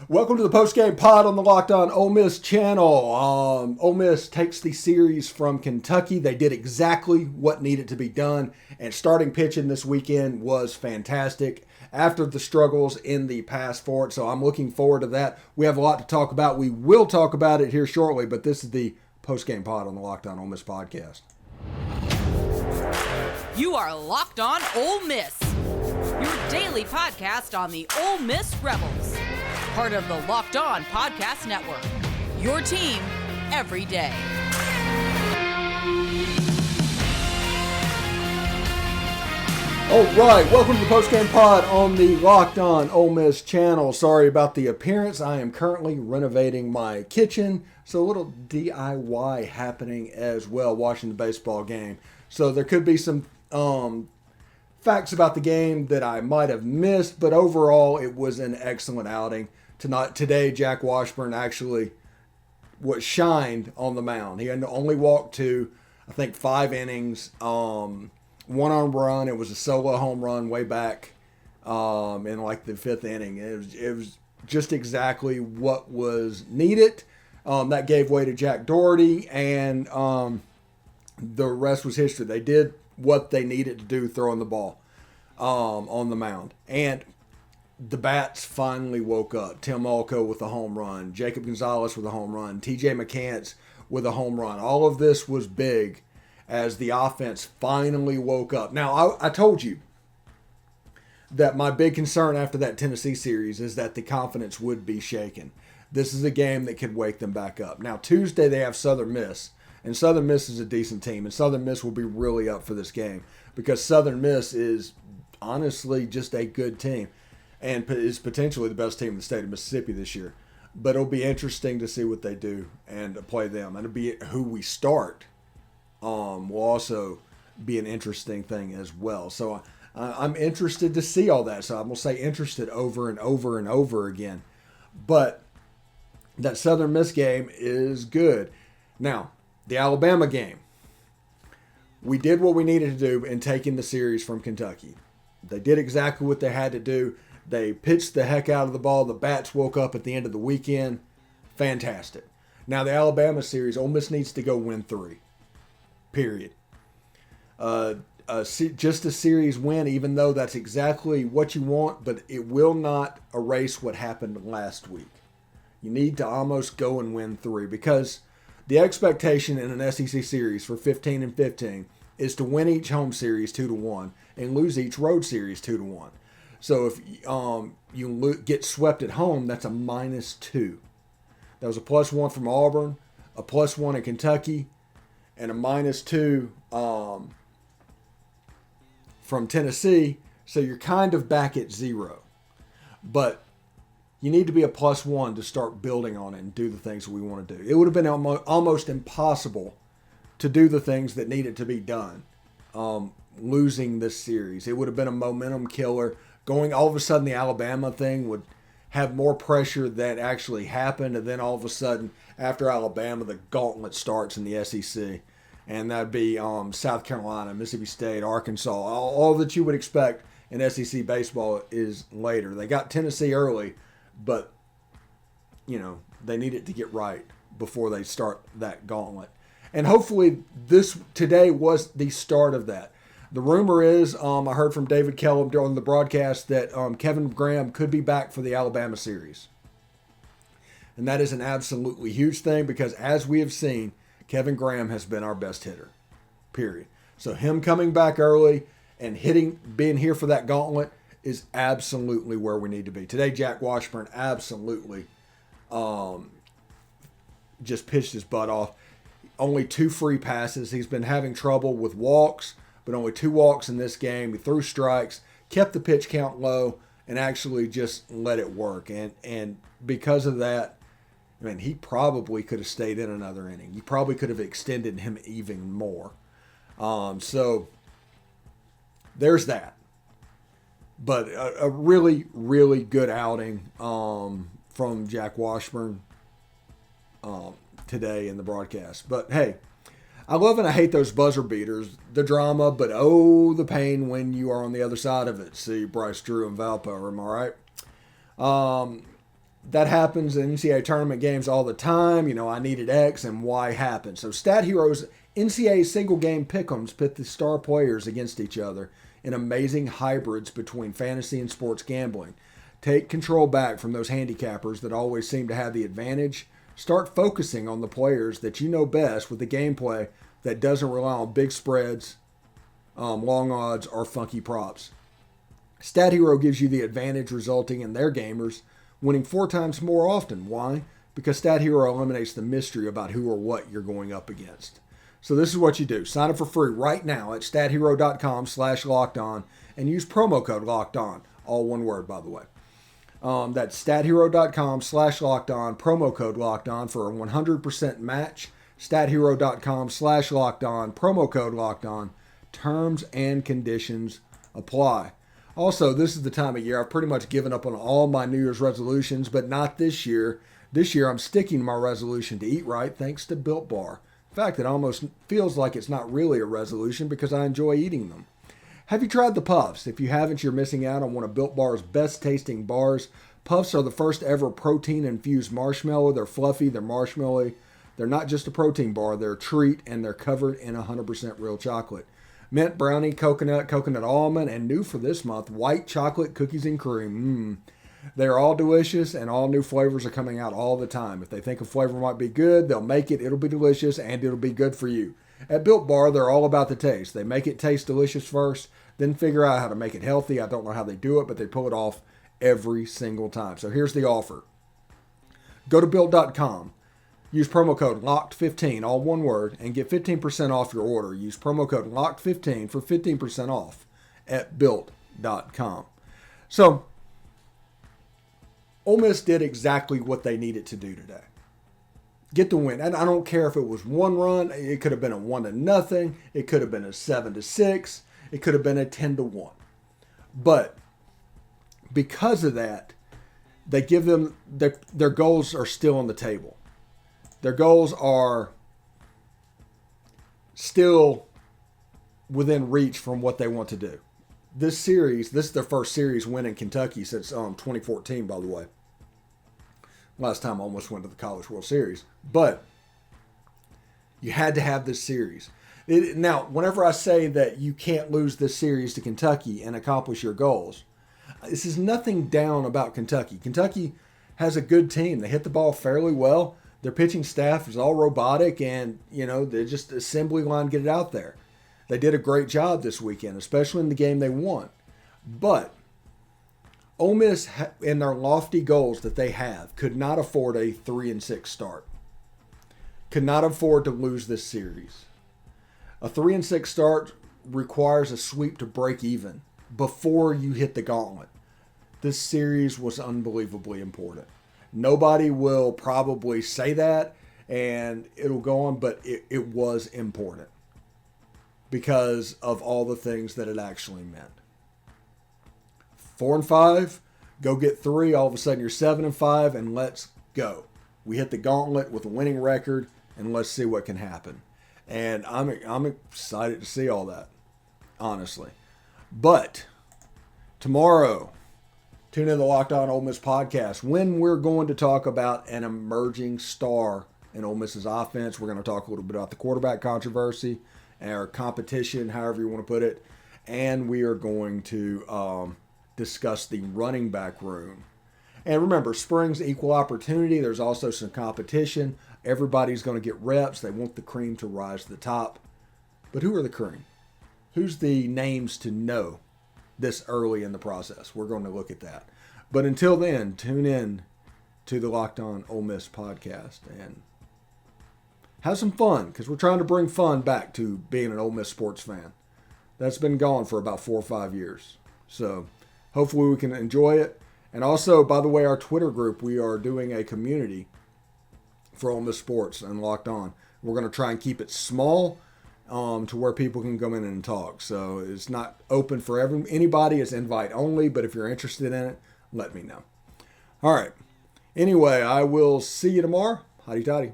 Welcome to the post-game pod on the Locked On Ole Miss channel. Ole Miss takes the series from Kentucky. They did exactly what needed to be done, and starting pitching this weekend was fantastic after the struggles in the past for it, so I'm looking forward to that. We have a lot to talk about. We will talk about it here shortly, but this is the post-game pod on the Locked On Ole Miss podcast. You are Locked On Ole Miss, your daily podcast on the Ole Miss Rebels. Part of the Locked On Podcast Network, your team every day. All right, welcome to the postgame pod on the Locked On Ole Miss channel. Sorry about the appearance. I am currently renovating my kitchen, so a little DIY happening as well, watching the baseball game. So there could be some facts about the game that I might have missed, but overall it was an excellent outing. Today, Jack Washburn actually shined on the mound. He had only walked to, I think, 5 innings, one on run. It was a solo home run way back in like the 5th inning. It was just exactly what was needed. That gave way to Jack Doherty, and the rest was history. They did what they needed to do, throwing the ball on the mound. And the bats finally woke up. Tim Elko with a home run. Jacob Gonzalez with a home run. TJ McCants with a home run. All of this was big as the offense finally woke up. Now, I told you that my big concern after that Tennessee series is that the confidence would be shaken. This is a game that could wake them back up. Now, Tuesday they have Southern Miss. And Southern Miss is a decent team. And Southern Miss will be really up for this game because Southern Miss is honestly just a good team and is potentially the best team in the state of Mississippi this year. But it'll be interesting to see what they do and to play them. And it'll be who we start will also be an interesting thing as well. So I'm interested to see all that. So I'm going to say interested over and over and over again. But that Southern Miss game is good. Now, the Alabama game. We did what we needed to do in taking the series from Kentucky. They did exactly what they had to do. They pitched the heck out of the ball. The bats woke up at the end of the weekend. Fantastic. Now, the Alabama series, Ole Miss needs to go win 3. Period. Just a series win, even though that's exactly what you want, but it will not erase what happened last week. You need to almost go and win 3 because the expectation in an SEC series for 15 and 15 is to win each home series 2-1 and lose each road series 2-1. So if you get swept at home, that's a -2. That was a +1 from Auburn, a +1 in Kentucky, and a -2 from Tennessee. So you're kind of back at 0. But you need to be a +1 to start building on it and do the things we want to do. It would have been almost impossible to do the things that needed to be done losing this series. It would have been a momentum killer. Going all of a sudden, the Alabama thing would have more pressure than actually happened. And then all of a sudden, after Alabama, the gauntlet starts in the SEC. And that'd be South Carolina, Mississippi State, Arkansas. All that you would expect in SEC baseball is later. They got Tennessee early, but, they need it to get right before they start that gauntlet. And hopefully today was the start of that. The rumor is, I heard from David Kellum during the broadcast that Kevin Graham could be back for the Alabama series. And that is an absolutely huge thing because as we have seen, Kevin Graham has been our best hitter, period. So him coming back early and being here for that gauntlet is absolutely where we need to be. Today, Jack Washburn absolutely just pitched his butt off. Only 2 free passes. He's been having trouble with walks, but only 2 walks in this game. He threw strikes, kept the pitch count low, and actually just let it work. And because of that, he probably could have stayed in another inning. You probably could have extended him even more. So there's that. But a really, really good outing from Jack Washburn today in the broadcast. But hey, I love and I hate those buzzer beaters, the drama, but oh, the pain when you are on the other side of it. See Bryce Drew and Valpo, am I right? that happens in NCAA tournament games all the time. I needed X and Y happened. So StatHero's NCAA single game pick'ems pit the star players against each other in amazing hybrids between fantasy and sports gambling. Take control back from those handicappers that always seem to have the advantage. Start focusing on the players that you know best with the gameplay that doesn't rely on big spreads, long odds, or funky props. StatHero gives you the advantage, resulting in their gamers winning 4 times more often. Why? Because StatHero eliminates the mystery about who or what you're going up against. So this is what you do. Sign up for free right now at stathero.com/lockedon and use promo code LOCKEDON. All one word, by the way. That's stathero.com/lockedon, promo code LOCKEDON for a 100% match. stathero.com/lockedon, promo code LOCKEDON. Terms and conditions apply. Also, this is the time of year I've pretty much given up on all my New Year's resolutions, but not this year. This year I'm sticking to my resolution to eat right thanks to Built Bar. In fact, it almost feels like it's not really a resolution because I enjoy eating them. Have you tried the Puffs? If you haven't, you're missing out on one of Built Bar's best tasting bars. Puffs are the first ever protein-infused marshmallow. They're fluffy, they're marshmallowy. They're not just a protein bar, they're a treat, and they're covered in 100% real chocolate. Mint, brownie, coconut almond, and new for this month, white chocolate cookies and cream. They're all delicious, and all new flavors are coming out all the time. If they think a flavor might be good, they'll make it. It'll be delicious, and it'll be good for you. At Built Bar, they're all about the taste. They make it taste delicious first, then figure out how to make it healthy. I don't know how they do it, but they pull it off every single time. So here's the offer. Go to Built.com. Use promo code LOCKED15, all one word, and get 15% off your order. Use promo code LOCKED15 for 15% off at Built.com. So, Ole Miss did exactly what they needed to do today. Get the win. And I don't care if it was 1 run. It could have been a 1-0. It could have been a 7-6. It could have been a 10-1. But because of that, they give them their goals are still on the table. Their goals are still within reach from what they want to do. This is their first series win in Kentucky since 2014, by the way. Last time I almost went to the College World Series. But you had to have this series. Now, whenever I say that you can't lose this series to Kentucky and accomplish your goals, this is nothing down about Kentucky. Kentucky has a good team. They hit the ball fairly well. Their pitching staff is all robotic, and, they're just assembly line, get it out there. They did a great job this weekend, especially in the game they won. But Ole Miss, in their lofty goals that they have, could not afford a 3-6 start. Could not afford to lose this series. A 3-6 start requires a sweep to break even before you hit the gauntlet. This series was unbelievably important. Nobody will probably say that, and it'll go on, but it was important because of all the things that it actually meant. 4-5, go get 3. All of a sudden you're 7-5, and let's go. We hit the gauntlet with a winning record, and let's see what can happen. And I'm excited to see all that, honestly. But tomorrow, tune in to the Locked On Ole Miss podcast when we're going to talk about an emerging star in Ole Miss's offense. We're going to talk a little bit about the quarterback controversy or competition, however you want to put it. And we are going to discuss the running back room. And remember, spring's equal opportunity. There's also some competition. Everybody's going to get reps. They want the cream to rise to the top. But who are the cream? Who's the names to know this early in the process? We're going to look at that. But until then, tune in to the Locked On Ole Miss podcast and have some fun, because we're trying to bring fun back to being an Ole Miss sports fan. That's been gone for about 4 or 5 years. So hopefully we can enjoy it. And also, by the way, our Twitter group, we are doing a community for Ole Miss sports and Locked On. We're going to try and keep it small, to where people can come in and talk. So it's not open for anybody. It's invite only. But if you're interested in it, let me know. All right. Anyway, I will see you tomorrow. Hotty toddy.